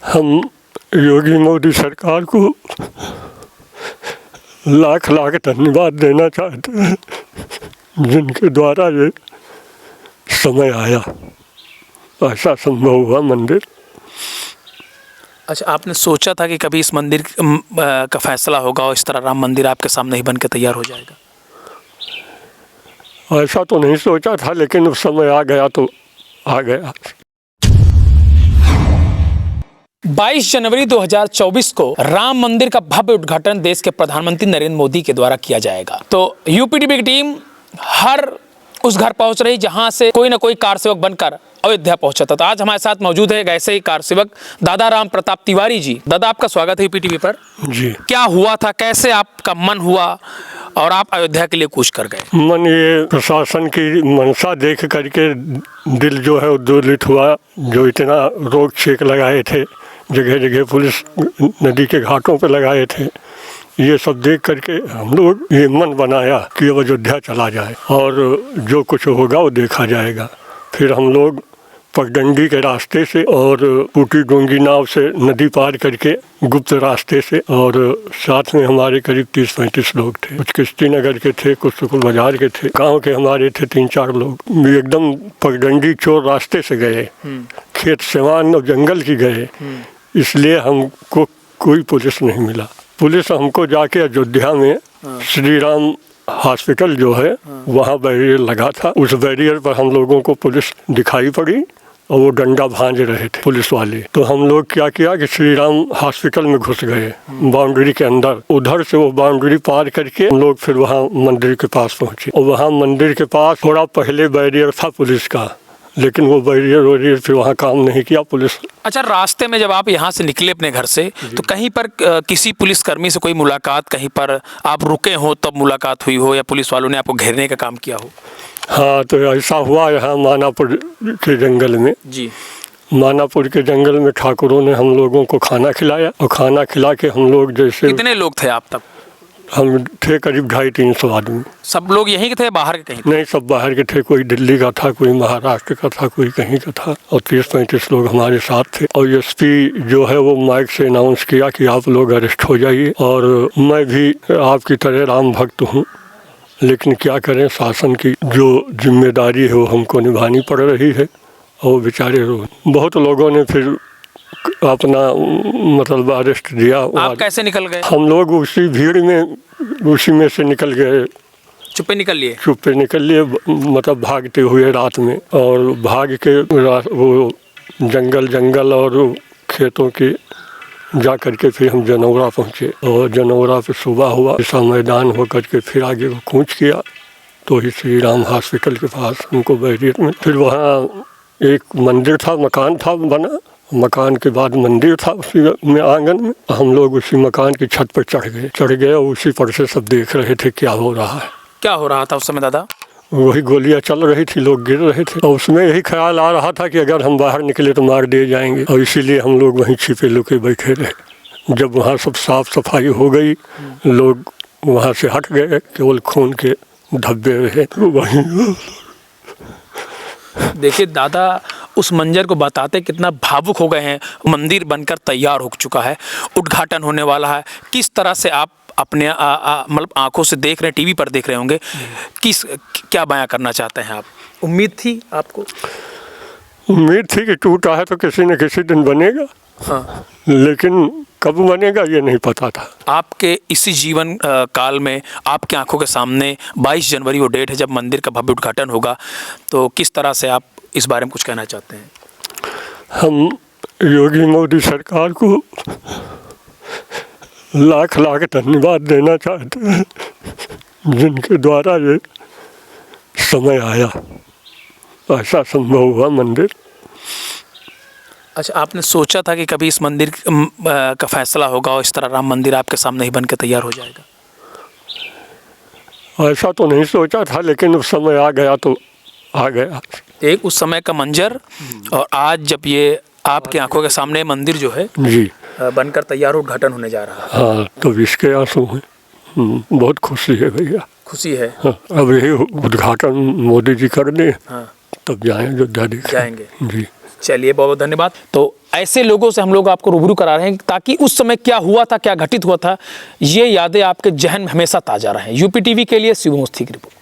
हम योगी मोदी सरकार को लाख लाख धन्यवाद देना चाहते हैं, जिनके द्वारा ये समय आया, ऐसा संभव हुआ मंदिर। अच्छा, आपने सोचा था कि कभी इस मंदिर का फैसला होगा और इस तरह राम मंदिर आपके सामने ही बन के तैयार हो जाएगा? ऐसा तो नहीं सोचा था, लेकिन उस समय आ गया तो आ गया। 22 जनवरी 2024 को राम मंदिर का भव्य उद्घाटन देश के प्रधानमंत्री नरेंद्र मोदी के द्वारा किया जाएगा। तो यूपीटीवी की टीम हर उस घर पहुंच रही जहां से कोई ना कोई कार सेवक बनकर अयोध्या पहुंचा था। तो आज हमारे साथ मौजूद है ऐसे ही कार सेवक दादा राम प्रताप तिवारी जी। दादा, आपका स्वागत है यूपीटीवी पर। जी, क्या हुआ था, कैसे आपका मन हुआ और आप अयोध्या के लिए कूच कर गए? मन ये प्रशासन की मंशा देख करके दिल जो है उद्वेलित हुआ। जो इतना रोक छेक लगाए थे, जगह जगह पुलिस नदी के घाटों पर लगाए थे, ये सब देख करके हम लोग ये मन बनाया कि अब अयोध्या चला जाए और जो कुछ होगा वो देखा जाएगा। फिर हम लोग पगडंडी के रास्ते से और ऊटी डोंगी नाव से नदी पार करके गुप्त रास्ते से, और साथ में हमारे करीब 30-35 लोग थे। कुछ किश्ती नगर के थे, कुछ सुकुल बाजार के थे, गांव के हमारे थे 3-4 लोग। एकदम पगडंडी चोर रास्ते से गए, खेत सेवान और जंगल की गए, इसलिए हमको कोई पुलिस नहीं मिला। पुलिस हमको जाके अयोध्या में श्री राम हॉस्पिटल जो है वहाँ बैरियर लगा था, उस बैरियर पर हम लोगों को पुलिस दिखाई पड़ी और वो डंडा भांज रहे थे पुलिस वाले। तो हम लोग क्या किया कि श्री राम हॉस्पिटल में घुस गए बाउंड्री के अंदर। उधर से वो बाउंड्री पार करके हम लोग फिर वहाँ मंदिर के पास पहुँचे, और वहाँ मंदिर के पास थोड़ा पहले बैरियर था पुलिस का, लेकिन वो बैरियर फिर वहाँ काम नहीं किया पुलिस। अच्छा, रास्ते में जब आप यहाँ से निकले अपने घर से, तो कहीं पर किसी पुलिसकर्मी से कोई मुलाकात, कहीं पर आप रुके हो तब मुलाकात हुई हो, या पुलिस वालों ने आपको घेरने का काम किया हो? हाँ, तो ऐसा हुआ यहाँ मानापुर के जंगल में। जी, मानापुर के जंगल में ठाकुरों ने हम लोगों को खाना खिलाया, और खाना खिला के हम लोग जैसे, कितने लोग थे आप तब? हम थे करीब 250-300 आदमी। सब लोग यहीं के थे, बाहर के कहीं? नहीं, सब बाहर के थे। कोई दिल्ली का था, कोई महाराष्ट्र का था, कोई कहीं का था, और 30-35 लोग हमारे साथ थे। और एसपी जो है वो माइक से अनाउंस किया कि आप लोग अरेस्ट हो जाइए। और मैं भी आपकी तरह राम भक्त हूँ, लेकिन क्या करें, शासन की जो जिम्मेदारी है वो हमको निभानी पड़ रही है। और बेचारे बहुत लोगों ने फिर अपना मतलब अरेस्ट दिया। आप कैसे निकल गए? हम लोग उसी भीड़ में, उसी में से निकल गए। चुप्पे निकल लिए? चुप्पे निकल लिए, मतलब भागते हुए रात में। और भाग के वो जंगल और खेतों के जा करके फिर हम जनौरा पहुँचे, और जनौरा पे सुबह हुआ, ऐसा मैदान होकर के फिर आगे को कूच किया, तो ही श्री राम हॉस्पिटल के पास उनको बैरियर में। फिर वहाँ एक मंदिर था, मकान था बना, मकान के बाद मंदिर था उसी में आंगन में। हम लोग उसी मकान की छत पर चढ़ गए और उसी पर से सब देख रहे थे क्या हो रहा है। क्या हो रहा था उस समय दादा? वही गोलियां चल रही थी, लोग गिर रहे थे, और उसमें यही ख्याल आ रहा था कि अगर हम बाहर निकले तो मार दिए जाएंगे, और इसीलिए हम लोग वहीं छिपे लुके बैठे रहे। जब वहाँ सब साफ सफाई हो गई, लोग वहाँ से हट गए, केवल खून के धब्बे रहे, तो वहीं। देखिए दादा, उस मंजर को बताते कितना भावुक हो गए हैं। मंदिर बनकर तैयार हो चुका है, उद्घाटन होने वाला है, किस तरह से आप अपने मतलब आंखों से देख रहे हैं, टीवी पर देख रहे होंगे, क्या बयां करना चाहते हैं आप? उम्मीद थी आपको? उम्मीद थी कि टूटा है तो किसी न किसी दिन बनेगा। हाँ, लेकिन कब बनेगा ये नहीं पता था। आपके इसी जीवन काल में आपकी आंखों के सामने 22 जनवरी वो डेट है जब मंदिर का भव्य उद्घाटन होगा, तो किस तरह से आप इस बारे में कुछ कहना चाहते हैं? हम योगी मोदी सरकार को लाख लाख धन्यवाद देना चाहते हैं, जिनके द्वारा ये समय आया, ऐसा संभव हुआ मंदिर। अच्छा, आपने सोचा था कि कभी इस मंदिर का फैसला होगा और इस तरह राम मंदिर आपके सामने ही बन के तैयार हो जाएगा? ऐसा तो नहीं सोचा था, लेकिन उस समय आ गया तो आ गया। एक उस समय का मंजर और आज जब ये आपकी आंखों के सामने मंदिर जो है जी बनकर तैयार उद्घाटन होने जा रहा है। हाँ, तो इसके आंसू हैं। बहुत खुशी है भैया। खुशी है। हाँ, अब यही उद्घाटन मोदी जी कर दें, हाँ, तब जाएं अयोध्या देखें। जाएंगे जी। चलिए, बहुत बहुत धन्यवाद। तो ऐसे लोगों से हम लोग आपको रूबरू करा रहे हैं ताकि उस समय क्या हुआ था, क्या घटित हुआ था, ये यादें आपके जहन में हमेशा ताजा रहें। यूपी टीवी के लिए शिवम मुस्ती की रिपोर्ट।